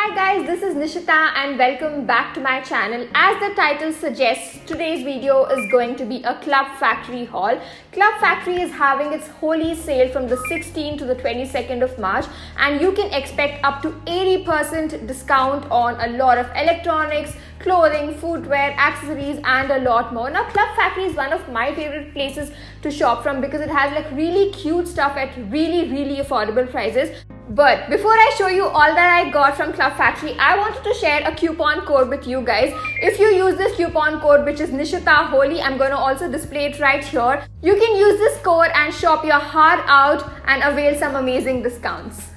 Hi guys, this is Nishita and welcome back to my channel. As the title suggests, today's video is going to be a Club Factory haul. Club Factory is having its Holi sale from the 16th to the 22nd of March and you can expect up to 80% discount on a lot of electronics, clothing, footwear, accessories and a lot more. Now Club Factory is one of my favorite places to shop from because it has like really cute stuff at really affordable prices. But before I show you all that I got from Club Factory, I wanted to share a coupon code with you guys. If you use this coupon code, which is Nishita Holi, I'm going to also display it right here. You can use this code and shop your heart out and avail some amazing discounts.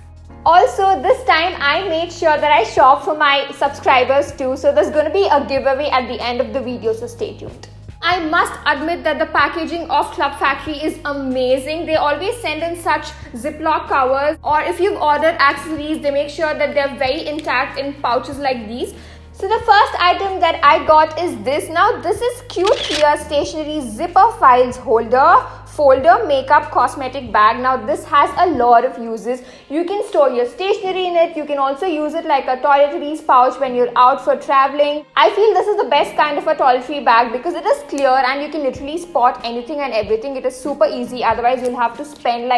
Also, this time I made sure that I shop for my subscribers too. So there's going to be a giveaway at the end of the video, so stay tuned. I must admit that the packaging of Club Factory is amazing. They always send in such Ziploc covers, or if you've ordered accessories, they make sure that they're very intact in pouches like these. So the first item that I got is this. Now this is cute clear stationery zipper files holder, folder, makeup, cosmetic bag. Now this has a lot of uses. You can store your stationery in it. You can also use it like a toiletries pouch when you're out for traveling. I feel this is the best kind of a toiletry bag because it is clear and you can literally spot anything and everything. It is super easy. Otherwise you'll have to spend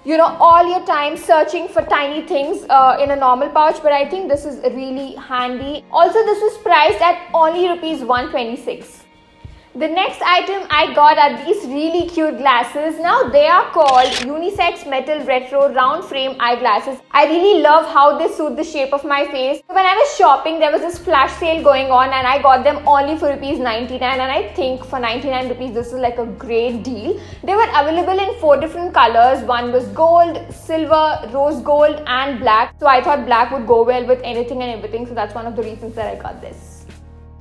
all your time searching for tiny things in a normal pouch, but I think this is really handy. Also, this was priced at only rupees 126. The next item I got are these really cute glasses. Now they are called unisex metal retro round frame eyeglasses. I really love how they suit the shape of my face. When I was shopping, there was this flash sale going on and I got them only for rupees 99, and I think for 99 rupees this is like a great deal. They were available in 4 different colors. One was gold, silver, rose gold and black. So I thought black would go well with anything and everything. So that's one of the reasons that I got this.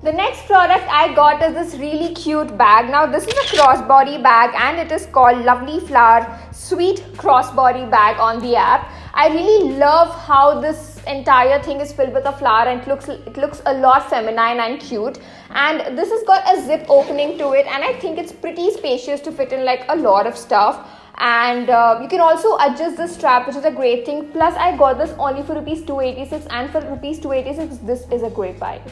The next product I got is this really cute bag. Now this is a crossbody bag and it is called Lovely Flower Sweet Crossbody Bag on the app. I really love how this entire thing is filled with a flower and it looks a lot feminine and cute. And this has got a zip opening to it and I think it's pretty spacious to fit in like a lot of stuff. And you can also adjust the strap, which is a great thing. Plus I got this only for rupees 286 and for rupees 286 this is a great buy.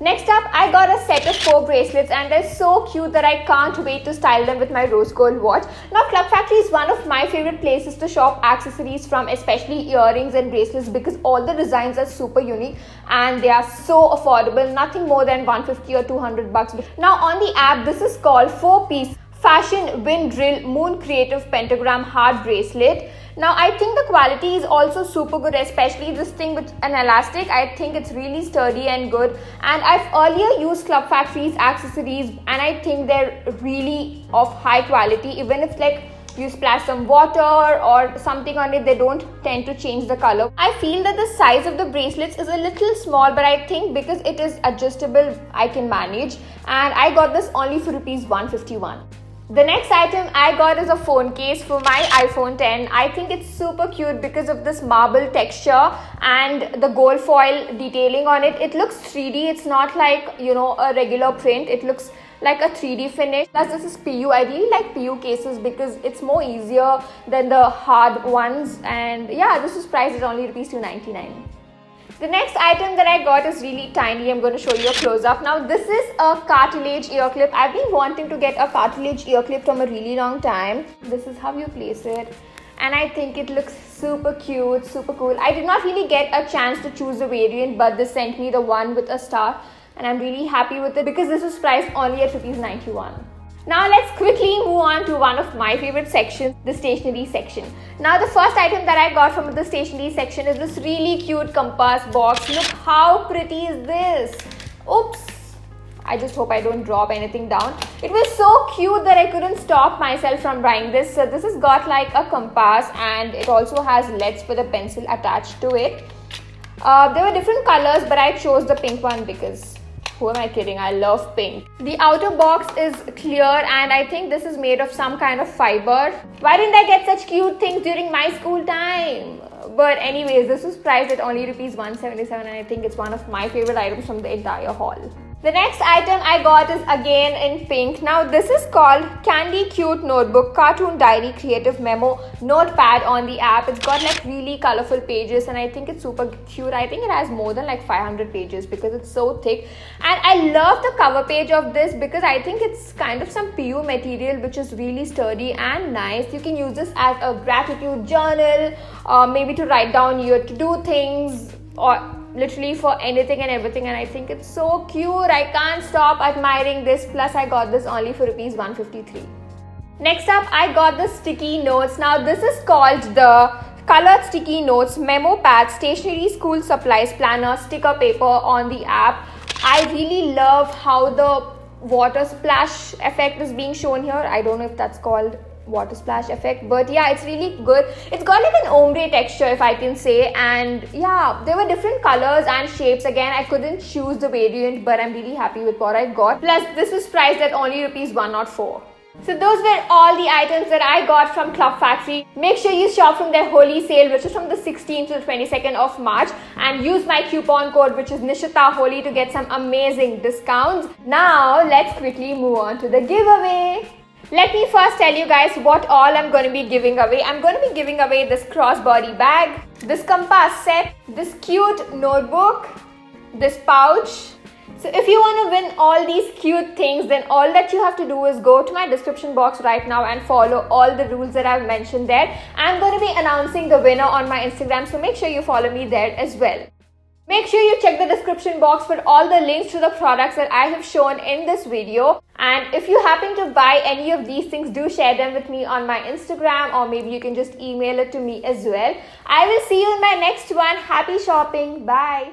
Next up, I got a set of 4 bracelets and they're so cute that I can't wait to style them with my rose gold watch. Now, Club Factory is one of my favorite places to shop accessories from, especially earrings and bracelets, because all the designs are super unique and they are so affordable, nothing more than 150 or 200 bucks. Now, on the app, this is called 4-piece Fashion Wind Drill Moon Creative Pentagram Heart Bracelet. Now I think the quality is also super good, especially this thing with an elastic. I think it's really sturdy and good, and I've earlier used Club Factory's accessories and I think they're really of high quality. Even if like you splash some water or something on it, they don't tend to change the color. I feel that the size of the bracelets is a little small, but I think because it is adjustable I can manage, and I got this only for rupees 151. The next item I got is a phone case for my iPhone 10. I think it's super cute because of this marble texture and the gold foil detailing on it. It looks 3D. It's not like, a regular print. It looks like a 3D finish. Plus this is PU. I really like PU cases because it's more easier than the hard ones. And yeah, this is priced at only rupees 299. The next item that I got is really tiny. I'm going to show you a close-up. Now this is a cartilage ear clip. I've been wanting to get a cartilage ear clip from a really long time. This is how you place it. And I think it looks super cute, super cool. I did not really get a chance to choose a variant, but they sent me the one with a star. And I'm really happy with it because this was priced only at rupees 91. Now let's quickly move on to one of my favorite sections, the stationery section. Now the first item that I got from the stationery section is this really cute compass box. Look how pretty is this. Oops. I just hope I don't drop anything down. It was so cute that I couldn't stop myself from buying this. So this has got like a compass and it also has LEDs for the pencil attached to it. There were different colors, but I chose the pink one because who am I kidding? I love pink. The outer box is clear and I think this is made of some kind of fiber. Why didn't I get such cute things during my school time? But anyways, this was priced at only rupees 177 and I think it's one of my favorite items from the entire haul. The next item I got is again in pink. Now this is called Candy Cute Notebook Cartoon Diary Creative Memo Notepad on the app. It's got like really colorful pages and I think it's super cute. I think it has more than like 500 pages because it's so thick. And I love the cover page of this because I think it's kind of some PU material which is really sturdy and nice. You can use this as a gratitude journal, maybe to write down your to-do things, or literally for anything and everything, and I think it's so cute. I can't stop admiring this. Plus I got this only for rupees 153. Next up I got the sticky notes. Now this is called the Colored Sticky Notes Memo Pad Stationery School Supplies Planner Sticker Paper on the app. I really love how the water splash effect is being shown here. I don't know if that's called water splash effect, but yeah, it's really good. It's got like an ombre texture, if I can say, and yeah, there were different colors and shapes. Again, I couldn't choose the variant, but I'm really happy with what I got. Plus this was priced at only rupees 104. So those were all the items that I got from Club Factory. Make sure you shop from their holy sale, which is from the 16th to the 22nd of March, and use my coupon code, which is Nishita Holy, to get some amazing discounts. Now let's quickly move on to the giveaway. Let me first tell you guys what all I'm going to be giving away. I'm going to be giving away this crossbody bag, this compass set, this cute notebook, this pouch. So if you want to win all these cute things, then all that you have to do is go to my description box right now and follow all the rules that I've mentioned there. I'm going to be announcing the winner on my Instagram, so make sure you follow me there as well. Make sure you check the description box for all the links to the products that I have shown in this video. And if you happen to buy any of these things, do share them with me on my Instagram, or maybe you can just email it to me as well. I will see you in my next one. Happy shopping. Bye.